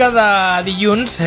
tarda de dilluns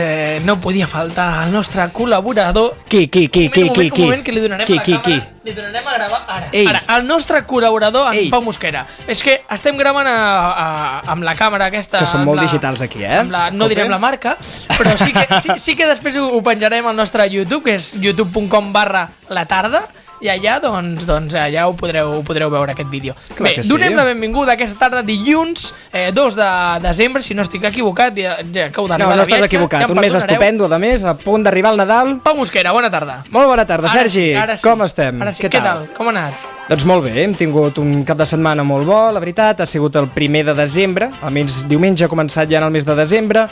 no podia faltar el nostre col·laborador. Qui? Un moment que li donarem a la càmera. Li donarem a gravar ara. Ara, el nostre col·laborador, en Pau Mosquera. És que estem gravant amb la càmera aquesta. Que són molt digitals aquí, No direm la marca, però sí que després ho penjarem al nostre YouTube, que és youtube.com/latarda. I allà, doncs allà ho podreu veure, aquest vídeo. Bé, donem la benvinguda aquesta tarda, dilluns 2 de desembre, si no estic equivocat, ja acabo d'arribar de viatge. No estàs equivocat, un mes estupendo, a més, a punt d'arribar al Nadal. Pau Mosquera, bona tarda. Molt bona tarda, Sergi, com estem? Ara sí, què tal? Com ha anat? Doncs molt bé, hem tingut un cap de setmana molt bo, la veritat, ha sigut el 1 de desembre, almenys diumenge ha començat ja en el mes de desembre,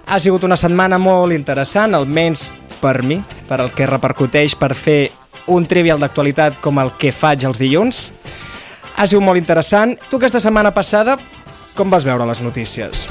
ha sigut una setmana molt interessant, almenys per mi, per el que repercuteix per fer un trivial d'actualitat com el que faig els dilluns. Ha sigut molt interessant. Tu aquesta setmana passada, com vas veure les notícies?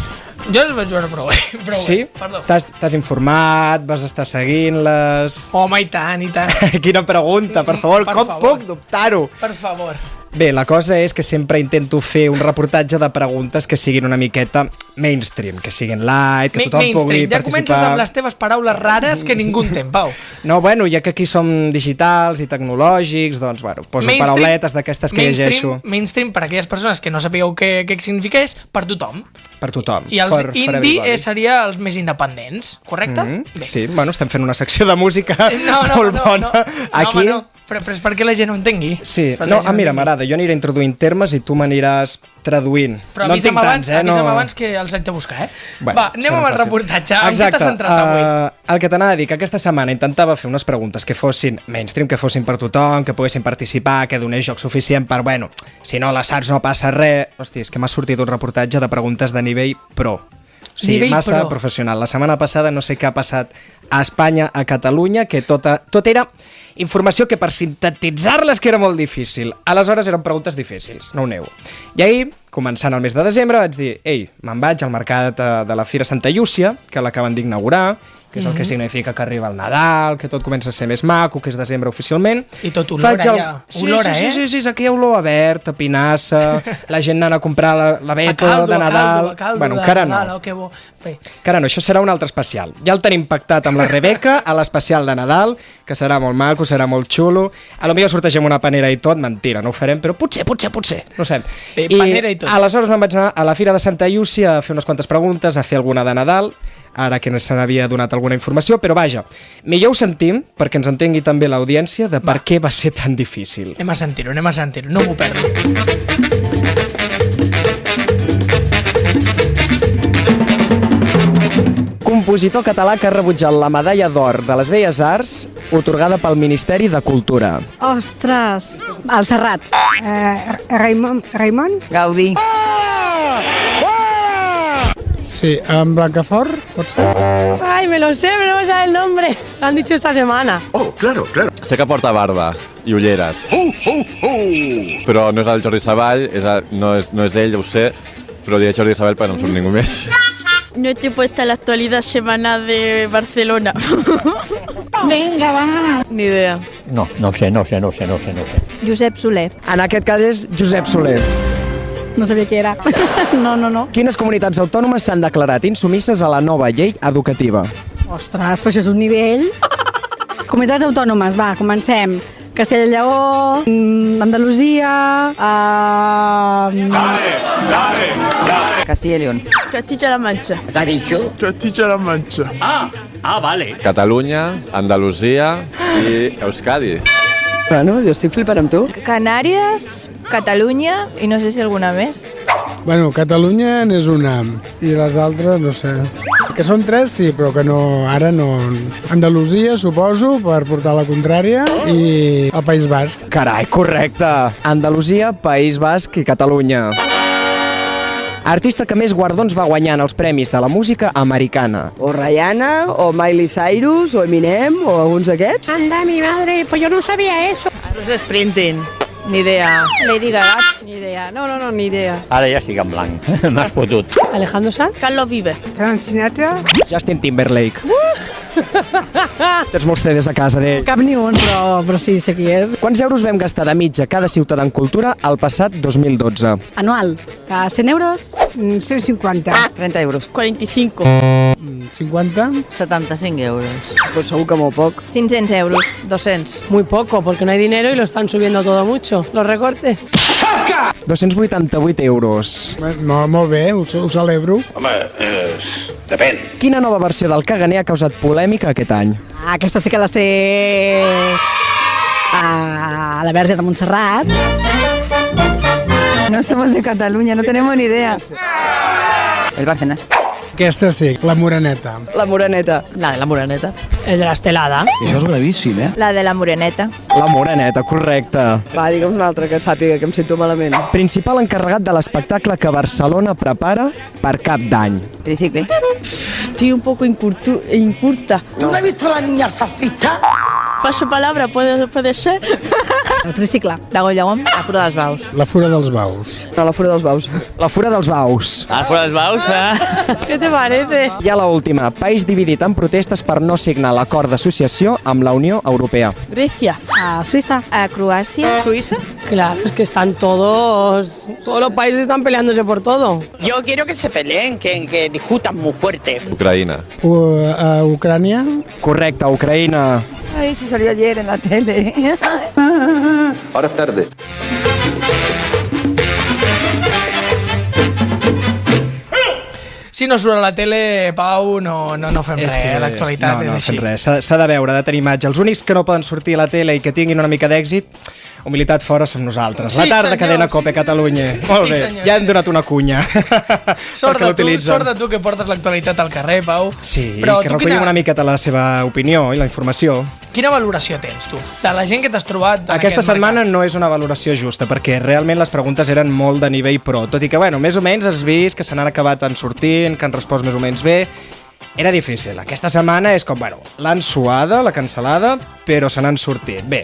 Jo les vaig veure prou bé. Sí? T'has informat, vas estar seguint-les... Home, i tant, i tant. Quina pregunta, per favor, com puc dubtar-ho? Per favor. Bé, la cosa és que sempre intento fer un reportatge de preguntes que siguin una miqueta mainstream, que siguin light, que tothom pugui participar. Ja comences amb les teves paraules rares que ningú entén, Pau. No, bueno, ja que aquí som digitals i tecnològics, doncs, bueno, poso parauletes d'aquestes que llegeixo. Mainstream, per aquelles persones que no sapigueu què significa, és per tothom. Per tothom. I els indie seria els més independents, correcte? Sí, bueno, estem fent una secció de música molt bona. Aquí... Però és perquè la gent ho entengui. Sí, no, mira, m'agrada, jo aniré introduint termes i tu m'aniràs traduint. Però avisa'm abans que els haig de buscar, Va, anem amb el reportatge. Exacte, el que t'anava a dir, que aquesta setmana intentava fer unes preguntes que fossin mainstream, que fossin per tothom, que poguessin participar, que donés joc suficient per, bueno, si no la saps no passa res. Hosti, és que m'ha sortit un reportatge de preguntes de nivell pro. Sí, massa professional. La setmana passada no sé què ha passat a Espanya, a Catalunya, que tot era informació que per sintetitzar-les que era molt difícil. Aleshores eren preguntes difícils, no ho nego. I ahir, començant el mes de desembre, vaig dir, me'n vaig al mercat de la Fira Santa Llúcia, que l'acaben d'inaugurar, que és el que significa que arriba el Nadal, que tot comença a ser més maco, que és desembre oficialment. I tot olora allà. Olora, Sí, aquí hi ha olor a verd, a pinassa, la gent anant a comprar la veto de Nadal. Bueno, encara no. Encara no, això serà un altre especial. Ja el tenim pactat amb la Rebeca, a l'especial de Nadal, que serà molt maco, serà molt xulo. A lo millor sortegem una panera i tot, mentira, no ho farem, però potser, no ho sé. Panera i tot. Aleshores me'n vaig anar a la Fira de Santa Llúcia a fer unes quantes preguntes, a fer alguna de Nadal, ara que se n'havia donat alguna informació, però vaja, millor ho sentim, perquè ens entengui també l'audiència, de per què va ser tan difícil. Anem a sentir-ho, no m'ho perdo. Compositor català que ha rebutjat la medalla d'or de les Belles Arts atorgada pel Ministeri de Cultura. Ostres, el Serrat. Raimon? Gaudí. Sí, en Blancafort, pot ser? Ay, me lo sé, pero no me sabe el nombre. Lo han dicho esta semana. Oh, claro. Sé que porta barba i ulleres. Però no és el Jordi Savall, no és ell, ho sé, però diré Jordi Savall perquè no em surt ningú més. No estoy puesta en la actualidad semanal de Barcelona. Venga, va. Ni idea. No sé. Josep Soler. En aquest cas és Josep Soler. No sabia qui era. No. Quines comunitats autònomes s'han declarat insumisses a la nova llei educativa? Ostres, però això és un nivell. Comunitats autònomes, va, comencem. Castella i Lleó, Andalusia... Castilla y León. Castilla-La Mancha. Castilla-La Mancha. Vale. Catalunya, Andalusia i Euskadi. Bueno, jo estic flipant amb tu. Canàries, Catalunya i no sé si alguna més. Bueno, Catalunya n'és una i les altres no sé. Que són 3, sí, però que no, ara no. Andalusia, suposo, per portar la contrària, i el País Basc. Carai, correcte! Andalusia, País Basc i Catalunya. Artista que més guardons va guanyar en els premis de la música americana. O Rihanna, o Miley Cyrus, o Eminem, o alguns d'aquests. Anda, mi madre, pues yo no sabía eso. Bruce Springsteen. Ni idea. Lady Gaga. Ni idea. No, ni idea. Ara ja estic en blanc. M'has fotut. Alejandro Sanz. Carlos Vives. Frank Sinatra. Justin Timberlake. Tens molts CDs a casa d'ell. Cap ni un, però sí, sé qui és. Quants euros vam gastar de mitja cada ciutadà en cultura el passat 2012? Anual, a 100 euros? 150. 30 euros. 45. 50? 75 euros. Pues segur que molt poc. 500 euros. 200. Muy poco, porque no hay dinero y lo están subiendo todo mucho. Los recortes. 288 euros. Molt bé, ho celebro. Depèn. Quina nova versió del caganer ha causat polèmica aquest any? Aquesta sí que la sé... A la Verge de Montserrat. No somos de Cataluña, no tenemos ni idea. El Bárcenas. Aquesta sí, la Moreneta. La Moreneta. La de la Moreneta. El de la Estelada. Això és gravíssim, La de la Moreneta. La Moreneta, correcte. Va, digue'm una altra que sàpiga, que em sento malament. Principal encarregat de l'espectacle que Barcelona prepara per Cap d'Any. Tricicle. Estoy un poco incurta. ¿Tú no has visto a la niña salsita? Paso palabra, puede ser. El tricicle. Dago i Llagom. La Fura dels Baus. La Fura dels Baus. No, la Fura dels Baus. La Fura dels Baus. Ah, fuera los baus, ¿Qué te parece? I a la última, país dividit en protestes per no signar l'acord d'associació amb la Unió Europea. Grecia. A Suïssa. A Croacia. Suïssa. Claro, es que están todos los países están peleándose por todo. Yo quiero que se peleen, que discutan muy fuerte. Ucraïna. A Ucrània? Correcte, Ucraïna. Ay, si salió ayer en la tele. Hora tarde. Si no surt a la tele, Pau, no fem res. L'actualitat és així. No, fem res. S'ha de veure, de tenir imatge. Els únics que no poden sortir a la tele i que tinguin una mica d'èxit, humilitat fora, som nosaltres. Sí, La tarda, senyor, cadena sí. Cope Catalunya. Molt bé, senyor, ja hem donat una cunya. Sort de tu que portes l'actualitat al carrer, Pau. Sí, Però que tu recollim una miqueta la seva opinió i la informació. Quina valoració tens, tu? De la gent que t'has trobat en Aquesta aquest setmana mercat? no és una valoració justa, perquè realment les preguntes eren molt de nivell pro, tot i que, bueno, més o menys has vist que se n'han acabat en sortint, que han respost més o menys bé. Era difícil. Aquesta setmana és com, bueno, l'han suada, la cancel·lada, però se n'han sortit. Bé,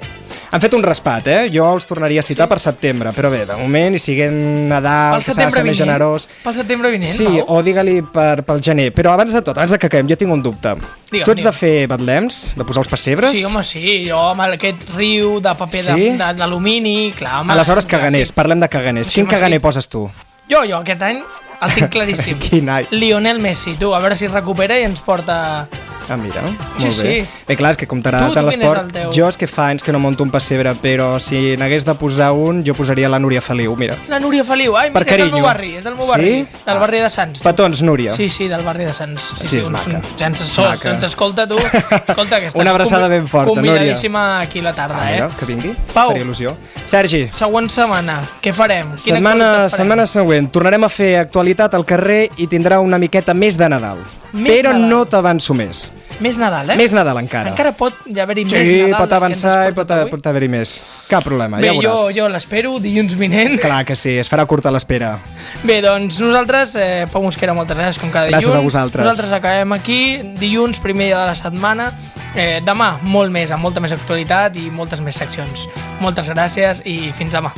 han fet un raspat, Jo els tornaria a citar per setembre, però bé, de moment, i siguent Nadal, que s'ha de ser més generós... Pel setembre vinent, Sí, Pau? o digue-li pel gener. Però abans de tot, abans de que acabem, jo tinc un dubte. Digue'm, Tu ets de digue'm. fer batlems? De posar els pessebres? Sí, home, sí. Jo amb aquest riu de paper Sí? d'alumini, clar, home. Aleshores, clar, caganers, sí. parlem de caganers. Sí, Quin home, caganer sí. poses tu? Jo aquest any el tinc claríssim. Quin any? Lionel Messi, tu, a veure si es recupera i ens porta... Ah, mira, Sí, molt bé. sí. Bé, clar, és que comptarà Tu tant quin és l'esport. el teu? Jo és que fa anys que no monto un pessebre, però si n'hagués de posar un, jo posaria la Núria Feliu, mira. La Núria Feliu, ai, Per mira, és del meu carinyo. barri, és del meu barri. Sí? Del barri de Sants. tu. Petons, Núria. Sí, sí, del barri de Sants. Sí, és maca. Ens escolta, tu. Escolta, que estàs Una abraçada ben forta, convidadíssima aquí a la tarda, Ah, mira, que vingui. Pau. Faria il·lusió. Sergi, Següent setmana, què farem? Quina setmana actualitat farem? següent tornarem a fer actualitat al carrer i tindrà una miqueta més de Nadal. Més Però Nadal. no t'avanço més. Més Nadal, Més Nadal encara. Encara pot haver-hi més Sí, Nadal. pot avançar i del que ens has portat pot haver-hi més. Cap problema, Bé, ja veuràs. jo l'espero dilluns vinent. Clar que sí, es farà curta l'espera. Bé, doncs nosaltres, Pau Mosquera, moltes gràcies com cada dilluns. Gràcies a vosaltres. Nosaltres acabem aquí, dilluns, primer dia de la setmana. Demà, molt més, amb molta més actualitat i moltes més seccions. Moltes gràcies i fins demà.